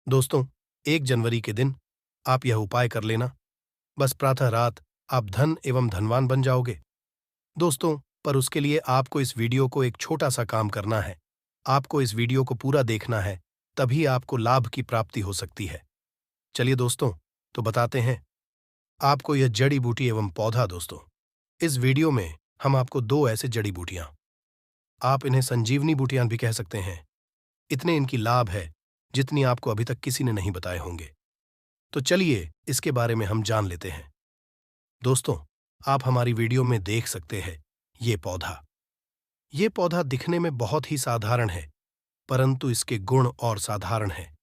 दोस्तों, 1 जनवरी के दिन आप यह उपाय कर लेना, बस प्रातः रात आप धन एवं धनवान बन जाओगे। दोस्तों, पर उसके लिए आपको इस वीडियो को एक छोटा सा काम करना है। आपको इस वीडियो को पूरा देखना है, तभी आपको लाभ की प्राप्ति हो सकती है। चलिए दोस्तों, तो बताते हैं आपको यह जड़ी बूटी एवं पौधा। दोस्तों, इस वीडियो में हम आपको 2 ऐसे जड़ी बूटियां, आप इन्हें संजीवनी बूटियां भी कह सकते हैं, इतने इनकी लाभ है जितनी आपको अभी तक किसी ने नहीं बताए होंगे। तो चलिए इसके बारे में हम जान लेते हैं। दोस्तों, आप हमारी वीडियो में देख सकते हैं ये पौधा दिखने में बहुत ही साधारण है, परंतु इसके गुण और साधारण है।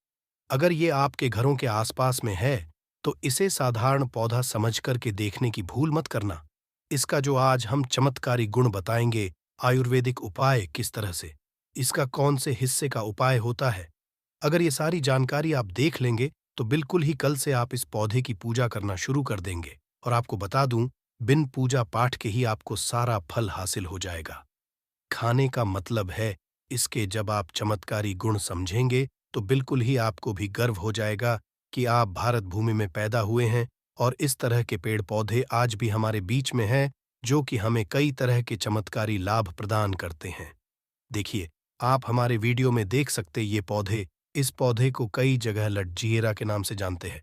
अगर ये आपके घरों के आसपास में है तो इसे साधारण पौधा समझ करके देखने की भूल मत करना। इसका जो आज हम चमत्कारी गुण बताएंगे, आयुर्वेदिक उपाय किस तरह से, इसका कौन से हिस्से का उपाय होता है, अगर ये सारी जानकारी आप देख लेंगे तो बिल्कुल ही कल से आप इस पौधे की पूजा करना शुरू कर देंगे। और आपको बता दूं, बिन पूजा पाठ के ही आपको सारा फल हासिल हो जाएगा। खाने का मतलब है, इसके जब आप चमत्कारी गुण समझेंगे तो बिल्कुल ही आपको भी गर्व हो जाएगा कि आप भारत भूमि में पैदा हुए हैं और इस तरह के पेड़ पौधे आज भी हमारे बीच में हैं, जो कि हमें कई तरह के चमत्कारी लाभ प्रदान करते हैं। देखिए, आप हमारे वीडियो में देख सकते ये पौधे, इस पौधे को कई जगह लटजिएरा के नाम से जानते हैं,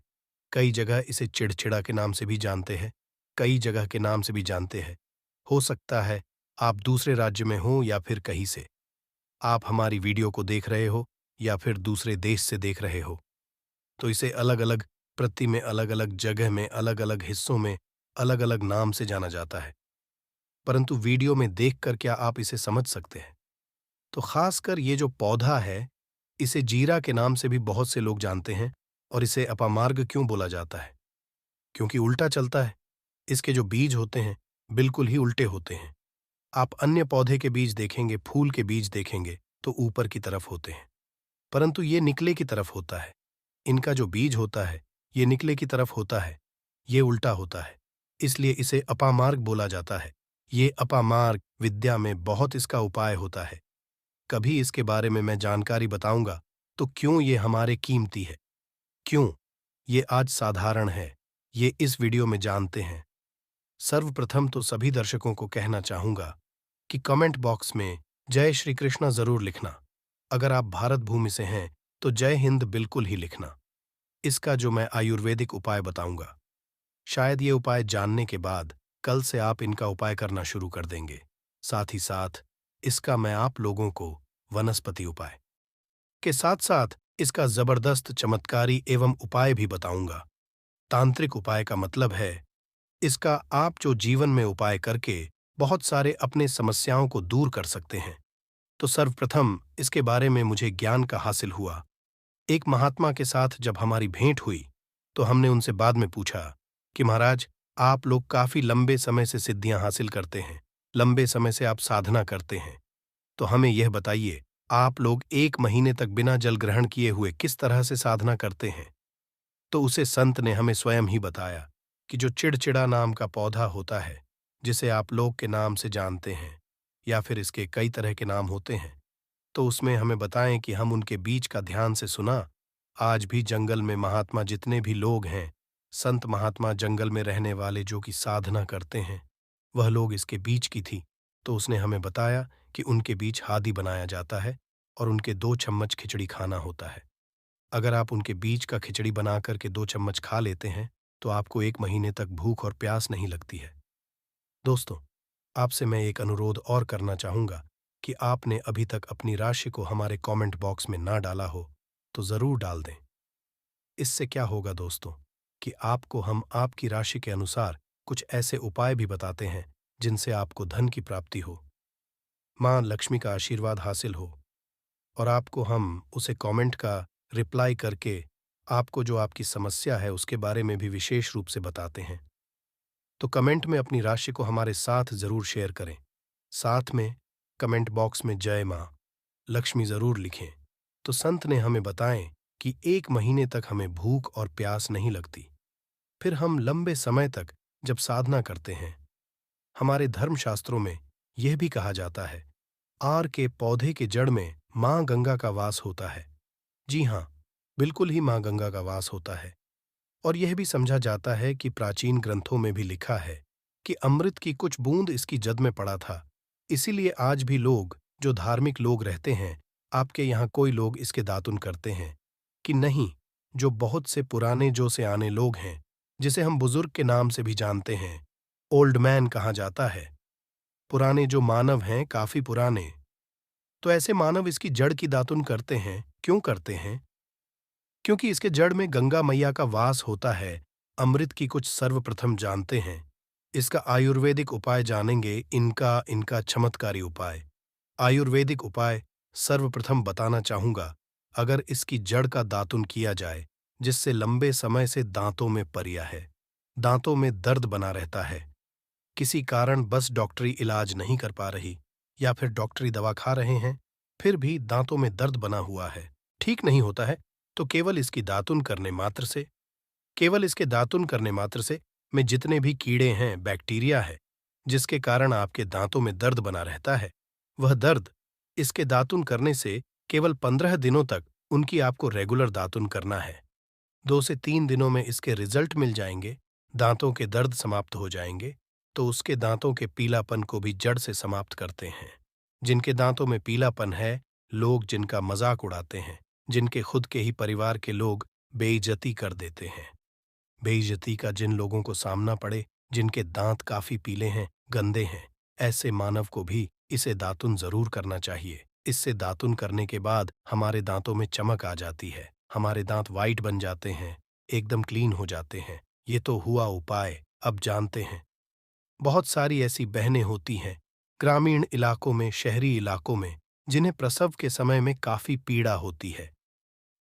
कई जगह इसे चिड़चिड़ा के नाम से भी जानते हैं, कई जगह के नाम से भी जानते हैं। हो सकता है आप दूसरे राज्य में हो या फिर कहीं से आप हमारी वीडियो को देख रहे हो या फिर दूसरे देश से देख रहे हो, तो इसे अलग अलग प्रति में, अलग अलग जगह में, अलग अलग हिस्सों में अलग अलग नाम से जाना जाता है। परंतु वीडियो में देखकर क्या आप इसे समझ सकते हैं? तो खासकर ये जो पौधा है, इसे जीरा के नाम से भी बहुत से लोग जानते हैं। और इसे अपामार्ग क्यों बोला जाता है? क्योंकि उल्टा चलता है। इसके जो बीज होते हैं, बिल्कुल ही उल्टे होते हैं। आप अन्य पौधे के बीज देखेंगे, फूल के बीज देखेंगे तो ऊपर की तरफ होते हैं, परंतु ये निकले की तरफ होता है। इनका जो बीज होता है, ये निकले की तरफ होता है, ये उल्टा होता है, इसलिए इसे अपामार्ग बोला जाता है। ये अपामार्ग विद्या में बहुत इसका उपाय होता है। कभी इसके बारे में मैं जानकारी बताऊंगा, तो क्यों ये हमारे कीमती है, क्यों ये आज साधारण है, ये इस वीडियो में जानते हैं। सर्वप्रथम तो सभी दर्शकों को कहना चाहूंगा कि कमेंट बॉक्स में जय श्री कृष्णा जरूर लिखना। अगर आप भारत भूमि से हैं तो जय हिंद बिल्कुल ही लिखना। इसका जो मैं आयुर्वेदिक उपाय बताऊंगा, शायद ये उपाय जानने के बाद कल से आप इनका उपाय करना शुरू कर देंगे। साथ ही साथ इसका मैं आप लोगों को वनस्पति उपाय के साथ साथ इसका जबरदस्त चमत्कारी एवं उपाय भी बताऊंगा। तांत्रिक उपाय का मतलब है, इसका आप जो जीवन में उपाय करके बहुत सारे अपने समस्याओं को दूर कर सकते हैं। तो सर्वप्रथम इसके बारे में मुझे ज्ञान का हासिल हुआ। एक महात्मा के साथ जब हमारी भेंट हुई तो हमने उनसे बाद में पूछा कि महाराज, आप लोग काफी लंबे समय से सिद्धियां हासिल करते हैं, लंबे समय से आप साधना करते हैं, तो हमें यह बताइए, आप लोग 1 महीने तक बिना जल ग्रहण किए हुए किस तरह से साधना करते हैं? तो उसे संत ने हमें स्वयं ही बताया कि जो चिड़चिड़ा नाम का पौधा होता है, जिसे आप लोग के नाम से जानते हैं या फिर इसके कई तरह के नाम होते हैं, तो उसमें हमें बताएं कि हम उनके बीज का ध्यान से सुना। आज भी जंगल में महात्मा जितने भी लोग हैं, संत महात्मा जंगल में रहने वाले जो कि साधना करते हैं, वह लोग इसके बीज की थी। तो उसने हमें बताया कि उनके बीज हादी बनाया जाता है और उनके 2 चम्मच खिचड़ी खाना होता है। अगर आप उनके बीज का खिचड़ी बना करके 2 चम्मच खा लेते हैं तो आपको 1 महीने तक भूख और प्यास नहीं लगती है। दोस्तों, आपसे मैं एक अनुरोध और करना चाहूंगा कि आपने अभी तक अपनी राशि को हमारे कमेंट बॉक्स में ना डाला हो तो जरूर डाल दें। इससे क्या होगा दोस्तों, कि आपको हम आपकी राशि के अनुसार कुछ ऐसे उपाय भी बताते हैं जिनसे आपको धन की प्राप्ति हो, मां लक्ष्मी का आशीर्वाद हासिल हो, और आपको हम उसे कमेंट का रिप्लाई करके आपको जो आपकी समस्या है उसके बारे में भी विशेष रूप से बताते हैं। तो कमेंट में अपनी राशि को हमारे साथ जरूर शेयर करें। साथ में कमेंट बॉक्स में जय मां लक्ष्मी जरूर लिखें, तो संत ने हमें बताएं कि 1 महीने तक हमें भूख और प्यास नहीं लगती। फिर हम लंबे समय तक जब साधना करते हैं, हमारे धर्मशास्त्रों में यह भी कहा जाता है, आर के पौधे के जड़ में मां गंगा का वास होता है। जी हाँ, बिल्कुल ही माँ गंगा का वास होता है। और यह भी समझा जाता है कि प्राचीन ग्रंथों में भी लिखा है कि अमृत की कुछ बूंद इसकी जद में पड़ा था। इसीलिए आज भी लोग, जो धार्मिक लोग रहते हैं, आपके यहाँ कोई लोग इसके दातुन करते हैं कि नहीं। जो बहुत से पुराने जो से आने लोग हैं, जिसे हम बुजुर्ग के नाम से भी जानते हैं, ओल्ड मैन कहा जाता है। पुराने जो मानव हैं, काफी पुराने, तो ऐसे मानव इसकी जड़ की दातुन करते हैं। क्यों करते हैं? क्योंकि इसके जड़ में गंगा मैया का वास होता है। अमृत की कुछ सर्वप्रथम जानते हैं। इसका आयुर्वेदिक उपाय जानेंगे, इनका इनका चमत्कारी उपाय। आयुर्वेदिक उपाय सर्वप्रथम बताना चाहूंगा। अगर इसकी जड़ का दातुन किया जाए, जिससे लंबे समय से दांतों में परिया है, दांतों में दर्द बना रहता है, किसी कारण बस डॉक्टरी इलाज नहीं कर पा रही, या फिर डॉक्टरी दवा खा रहे हैं, फिर भी दांतों में दर्द बना हुआ है, ठीक नहीं होता है, तो केवल इसकी दातुन करने मात्र से, केवल इसके दातुन करने मात्र से में जितने भी कीड़े हैं, बैक्टीरिया है, जिसके कारण आपके दांतों में दर्द बना रहता है, वह दर्द इसके दातुन करने से केवल 15 दिनों तक उनकी आपको रेगुलर दातुन करना है। 2 से 3 दिनों में इसके रिजल्ट मिल जाएंगे, दांतों के दर्द समाप्त हो जाएंगे। तो उसके दांतों के पीलापन को भी जड़ से समाप्त करते हैं। जिनके दांतों में पीलापन है, लोग जिनका मजाक उड़ाते हैं, जिनके खुद के ही परिवार के लोग बेइज्जती कर देते हैं, बेइज्जती का जिन लोगों को सामना पड़े, जिनके दांत काफी पीले हैं, गंदे हैं, ऐसे मानव को भी इसे दातुन जरूर करना चाहिए। इससे दातुन करने के बाद हमारे दांतों में चमक आ जाती है, हमारे दांत वाइट बन जाते हैं, एकदम क्लीन हो जाते हैं। ये तो हुआ उपाय, अब जानते हैं। बहुत सारी ऐसी बहनें होती हैं, ग्रामीण इलाकों में, शहरी इलाकों में, जिन्हें प्रसव के समय में काफी पीड़ा होती है।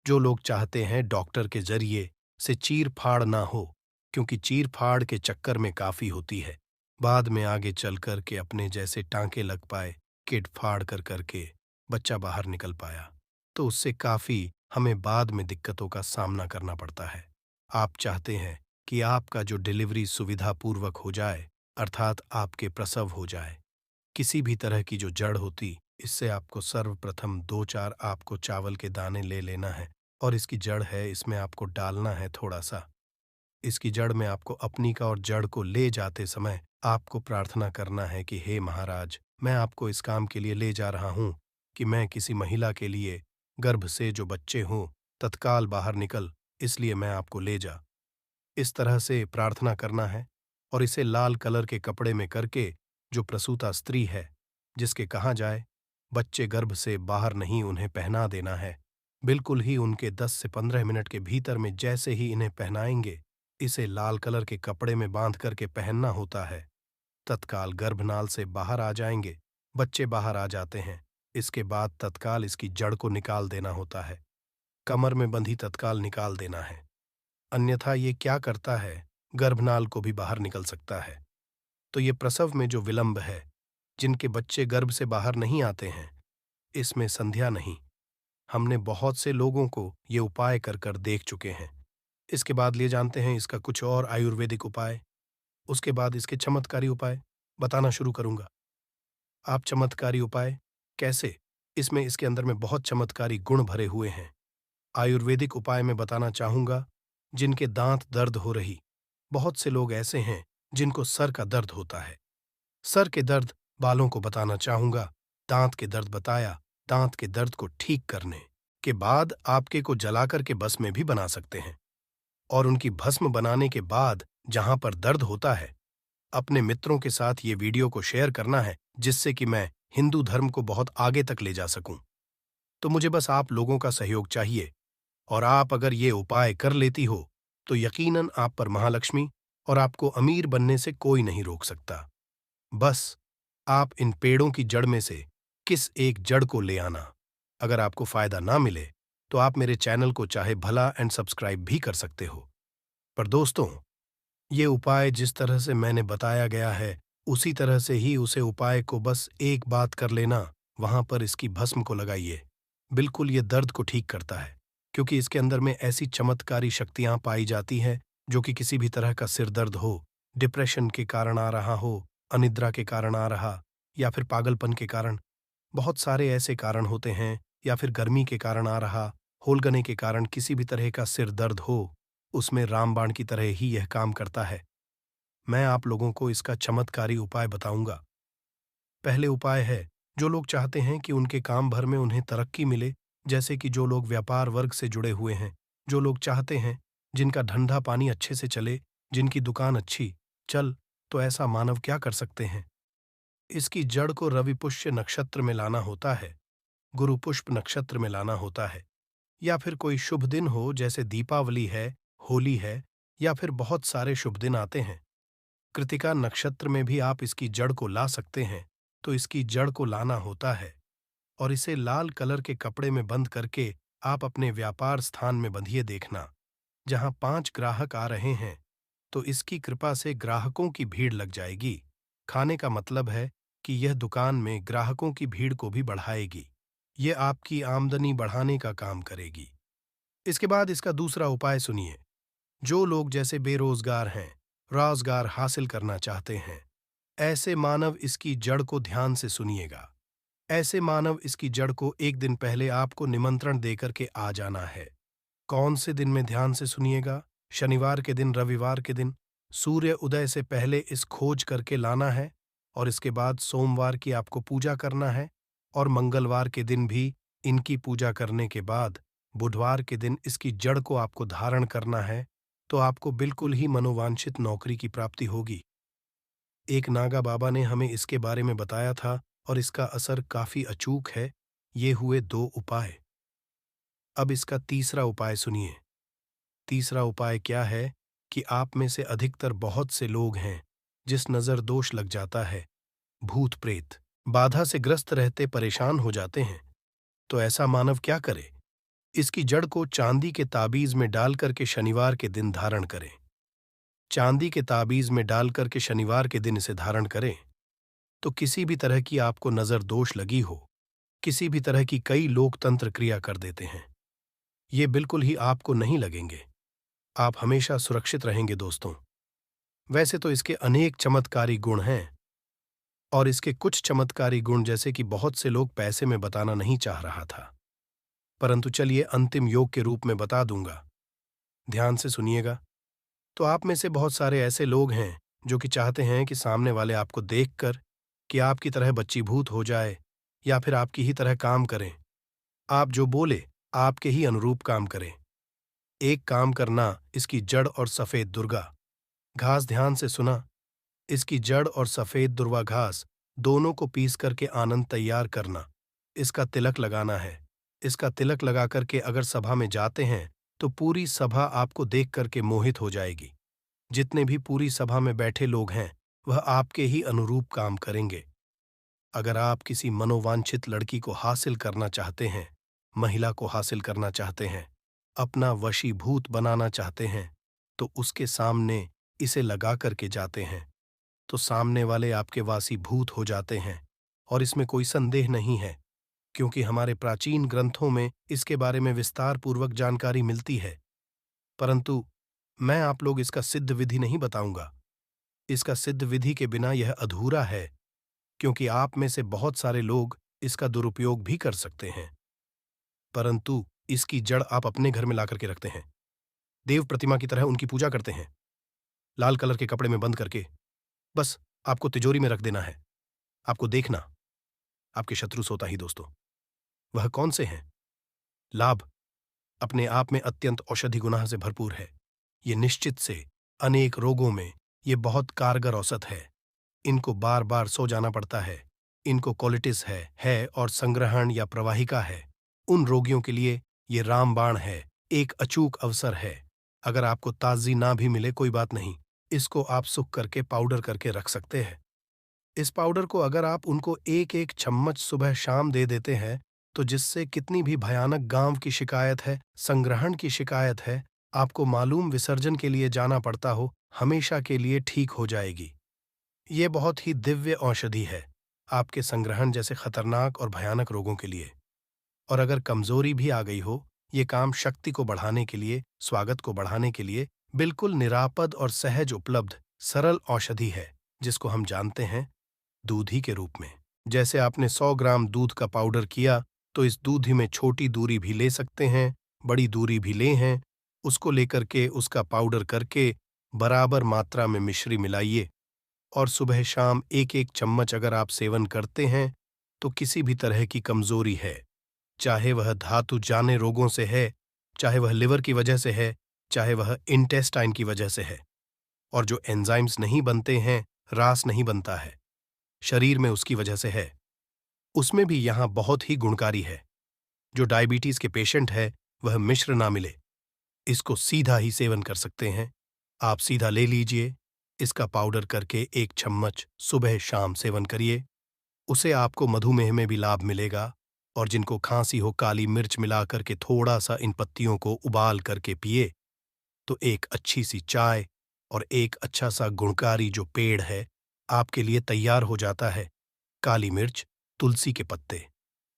जो लोग चाहते हैं डॉक्टर के जरिए से चीर फाड़ ना हो, क्योंकि चीर फाड़ के चक्कर में काफी होती है, बाद में आगे चल कर के अपने जैसे टांके लग पाए, किड फाड़ कर करके बच्चा बाहर निकल पाया, तो उससे काफी हमें बाद में दिक्कतों का सामना करना पड़ता है। आप चाहते हैं कि आपका जो डिलीवरी सुविधापूर्वक हो जाए, अर्थात आपके प्रसव हो जाए। किसी भी तरह की जो जड़ होती, इससे आपको सर्वप्रथम 2-4 आपको चावल के दाने ले लेना है, और इसकी जड़ है, इसमें आपको डालना है थोड़ा सा। इसकी जड़ में आपको अपनी का और जड़ को ले जाते समय आपको प्रार्थना करना है कि हे महाराज, मैं आपको इस काम के लिए ले जा रहा हूं कि मैं किसी महिला के लिए गर्भ से जो बच्चे हों, तत्काल बाहर निकल, इसलिए मैं आपको ले जा। इस तरह से प्रार्थना करना है। और इसे लाल कलर के कपड़े में करके, जो प्रसूता स्त्री है, जिसके कहा जाए, बच्चे गर्भ से बाहर नहीं, उन्हें पहना देना है। बिल्कुल ही उनके 10 से 15 मिनट के भीतर में जैसे ही इन्हें पहनाएंगे, इसे लाल कलर के कपड़े में बांध करके पहनना होता है। तत्काल गर्भनाल से बाहर आ जाएंगे, बच्चे बाहर आ जाते हैं। इसके बाद तत्काल इसकी जड़ को निकाल देना होता है, कमर में बंधी तत्काल निकाल देना है। अन्यथा ये क्या करता है, गर्भनाल को भी बाहर निकल सकता है। तो ये प्रसव में जो विलंब है, जिनके बच्चे गर्भ से बाहर नहीं आते हैं, इसमें संध्या नहीं। हमने बहुत से लोगों को ये उपाय कर कर देख चुके हैं। इसके बाद लिए जानते हैं इसका कुछ और आयुर्वेदिक उपाय। उसके बाद इसके चमत्कारी उपाय बताना शुरू करूंगा। आप चमत्कारी उपाय कैसे? इसमें इसके अंदर में बहुत चमत्कारी गुण भरे हुए हैं। आयुर्वेदिक उपाय में बताना चाहूंगा, जिनके दांत दर्द हो रही, बहुत से लोग ऐसे हैं जिनको सर का दर्द होता है। सर के दर्द बालों को बताना चाहूंगा, दांत के दर्द बताया, दांत के दर्द को ठीक करने के बाद आपके को जलाकर के भस्म में भी बना सकते हैं। और उनकी भस्म बनाने के बाद जहां पर दर्द होता है, अपने मित्रों के साथ ये वीडियो को शेयर करना है, जिससे कि मैं हिंदू धर्म को बहुत आगे तक ले जा सकूं। तो मुझे बस आप लोगों का सहयोग चाहिए, और आप अगर ये उपाय कर लेती हो, तो यकीनन आप पर महालक्ष्मी और आपको अमीर बनने से कोई नहीं रोक सकता। बस आप इन पेड़ों की जड़ में से किस एक जड़ को ले आना। अगर आपको फायदा ना मिले, तो आप मेरे चैनल को चाहे भला एंड सब्सक्राइब भी कर सकते हो। पर दोस्तों, ये उपाय जिस तरह से मैंने बताया गया है, उसी तरह से ही उसे उपाय को बस एक बात कर लेना, वहां पर इसकी भस्म को लगाइए। बिल्कुल ये दर्द को ठीक करता है, क्योंकि इसके अंदर में ऐसी चमत्कारी शक्तियां पाई जाती हैं, जो कि किसी भी तरह का सिर दर्द हो, डिप्रेशन के कारण आ रहा हो, अनिद्रा के कारण आ रहा, या फिर पागलपन के कारण, बहुत सारे ऐसे कारण होते हैं, या फिर गर्मी के कारण आ रहा, होलगने के कारण किसी भी तरह का सिर दर्द हो, उसमें रामबाण की तरह ही यह काम करता है। मैं आप लोगों को इसका चमत्कारी उपाय बताऊंगा। पहले उपाय है, जो लोग चाहते हैं कि उनके काम भर में उन्हें तरक्की मिले, जैसे कि जो लोग व्यापार वर्ग से जुड़े हुए हैं, जो लोग चाहते हैं जिनका धंधा पानी अच्छे से चले, जिनकी दुकान अच्छी चल, तो ऐसा मानव क्या कर सकते हैं? इसकी जड़ को रवि पुष्य नक्षत्र में लाना होता है, गुरु पुष्प नक्षत्र में लाना होता है, या फिर कोई शुभ दिन हो जैसे दीपावली है, होली है, या फिर बहुत सारे शुभ दिन आते हैं। कृतिका नक्षत्र में भी आप इसकी जड़ को ला सकते हैं। तो इसकी जड़ को लाना होता है और इसे लाल कलर के कपड़े में बंद करके आप अपने व्यापार स्थान में बंधिए देखना। जहां 5 ग्राहक आ रहे हैं तो इसकी कृपा से ग्राहकों की भीड़ लग जाएगी। खाने का मतलब है कि यह दुकान में ग्राहकों की भीड़ को भी बढ़ाएगी। यह आपकी आमदनी बढ़ाने का काम करेगी। इसके बाद इसका दूसरा उपाय सुनिए। जो लोग जैसे बेरोजगार हैं, रोजगार हासिल करना चाहते हैं, ऐसे मानव इसकी जड़ को ध्यान से सुनिएगा। ऐसे मानव इसकी जड़ को एक दिन पहले आपको निमंत्रण देकर के आ जाना है। कौन से दिन में ध्यान से सुनिएगा? शनिवार के दिन, रविवार के दिन, सूर्य उदय से पहले इस खोज करके लाना है और इसके बाद सोमवार की आपको पूजा करना है और मंगलवार के दिन भी इनकी पूजा करने के बाद बुधवार के दिन इसकी जड़ को आपको धारण करना है, तो आपको बिल्कुल ही मनोवांछित नौकरी की प्राप्ति होगी। एक नागा बाबा ने हमें इसके बारे में बताया था और इसका असर काफी अचूक है। ये हुए 2 उपाय। अब इसका तीसरा उपाय सुनिए। तीसरा उपाय क्या है कि आप में से अधिकतर बहुत से लोग हैं जिस नजर दोष लग जाता है, भूत प्रेत बाधा से ग्रस्त रहते परेशान हो जाते हैं। तो ऐसा मानव क्या करे? इसकी जड़ को चांदी के ताबीज में डाल करके शनिवार के दिन धारण करें। चांदी के ताबीज में डाल करके शनिवार के दिन इसे धारण करें तो किसी भी तरह की आपको नजर दोष लगी हो, किसी भी तरह की कई लोग तंत्र क्रिया कर देते हैं, ये बिल्कुल ही आपको नहीं लगेंगे। आप हमेशा सुरक्षित रहेंगे दोस्तों। वैसे तो इसके अनेक चमत्कारी गुण हैं और इसके कुछ चमत्कारी गुण जैसे कि बहुत से लोग पैसे में बताना नहीं चाह रहा था, परंतु चलिए अंतिम योग के रूप में बता दूंगा। ध्यान से सुनिएगा। तो आप में से बहुत सारे ऐसे लोग हैं जो कि चाहते हैं कि सामने वाले आपको देखकर कि आपकी तरह बच्चीभूत हो जाए या फिर आपकी ही तरह काम करें। आप जो बोले आपके ही अनुरूप काम करें। एक काम करना, इसकी जड़ और सफेद दुर्गा घास ध्यान से सुना। इसकी जड़ और सफेद दुर्वा घास दोनों को पीस करके आनंद तैयार करना। इसका तिलक लगाना है। इसका तिलक लगा करके अगर सभा में जाते हैं तो पूरी सभा आपको देख करके मोहित हो जाएगी। जितने भी पूरी सभा में बैठे लोग हैं वह आपके ही अनुरूप काम करेंगे। अगर आप किसी मनोवांछित लड़की को हासिल करना चाहते हैं, महिला को हासिल करना चाहते हैं, अपना वशीभूत बनाना चाहते हैं, तो उसके सामने इसे लगा करके जाते हैं तो सामने वाले आपके वासीभूत हो जाते हैं। और इसमें कोई संदेह नहीं है, क्योंकि हमारे प्राचीन ग्रंथों में इसके बारे में विस्तार पूर्वक जानकारी मिलती है। परंतु मैं आप लोग इसका सिद्ध विधि नहीं बताऊंगा। इसका सिद्ध विधि के बिना यह अधूरा है, क्योंकि आप में से बहुत सारे लोग इसका दुरुपयोग भी कर सकते हैं। परंतु इसकी जड़ आप अपने घर में लाकर के रखते हैं, देव प्रतिमा की तरह उनकी पूजा करते हैं, लाल कलर के कपड़े में बंद करके बस आपको तिजोरी में रख देना है। आपको देखना, आपके शत्रु सोता ही दोस्तों। वह कौन से हैं? लाभ अपने आप में अत्यंत औषधि गुना से भरपूर है। ये निश्चित से अनेक रोगों में ये बहुत कारगर औषध है। इनको बार बार सो जाना पड़ता है। इनको कोलिटिस है और संग्रहण या प्रवाहिका है। उन रोगियों के लिए ये रामबाण है, एक अचूक अवसर है। अगर आपको ताजगी ना भी मिले कोई बात नहीं, इसको आप सुख करके पाउडर करके रख सकते हैं। इस पाउडर को अगर आप उनको एक एक चम्मच सुबह शाम दे देते हैं तो जिससे कितनी भी भयानक गांव की शिकायत है, संग्रहण की शिकायत है, आपको मालूम विसर्जन के लिए जाना पड़ता हो, हमेशा के लिए ठीक हो जाएगी। ये बहुत ही दिव्य औषधि है आपके संग्रहण जैसे खतरनाक और भयानक रोगों के लिए। और अगर कमजोरी भी आ गई हो, ये काम शक्ति को बढ़ाने के लिए, स्वागत को बढ़ाने के लिए बिल्कुल निरापद और सहज उपलब्ध सरल औषधि है, जिसको हम जानते हैं दूधी के रूप में। जैसे आपने 100 ग्राम दूध का पाउडर किया तो इस दूधी में छोटी दूरी भी ले सकते हैं, बड़ी दूरी भी ले हैं, उसको लेकर के उसका पाउडर करके बराबर मात्रा में मिश्री मिलाइए और सुबह शाम एक एक चम्मच अगर आप सेवन करते हैं तो किसी भी तरह की कमजोरी है, चाहे वह धातु जाने रोगों से है, चाहे वह लिवर की वजह से है, चाहे वह इंटेस्टाइन की वजह से है, और जो एंजाइम्स नहीं बनते हैं, रास नहीं बनता है, शरीर में उसकी वजह से है, उसमें भी यहां बहुत ही गुणकारी है। जो डायबिटीज के पेशेंट है वह मिश्र ना मिले, इसको सीधा ही सेवन कर सकते हैं। आप सीधा ले लीजिए, इसका पाउडर करके 1 चम्मच सुबह शाम सेवन करिए, उसे आपको मधुमेह में भी लाभ मिलेगा। और जिनको खांसी हो, काली मिर्च मिला करके थोड़ा सा इन पत्तियों को उबाल करके पिए तो एक अच्छी सी चाय और एक अच्छा सा गुणकारी जो पेड़ है आपके लिए तैयार हो जाता है। काली मिर्च, तुलसी के पत्ते,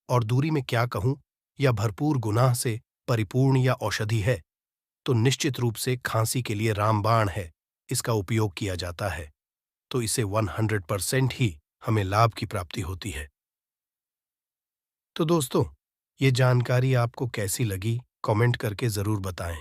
और दूरी में क्या कहूं, या भरपूर गुनाह से परिपूर्ण या औषधि है तो निश्चित रूप से खांसी के लिए रामबाण है, इसका उपयोग किया जाता है, तो इसे 100% ही हमें लाभ की प्राप्ति होती है। तो दोस्तों, ये जानकारी आपको कैसी लगी, कमेंट करके जरूर बताएं।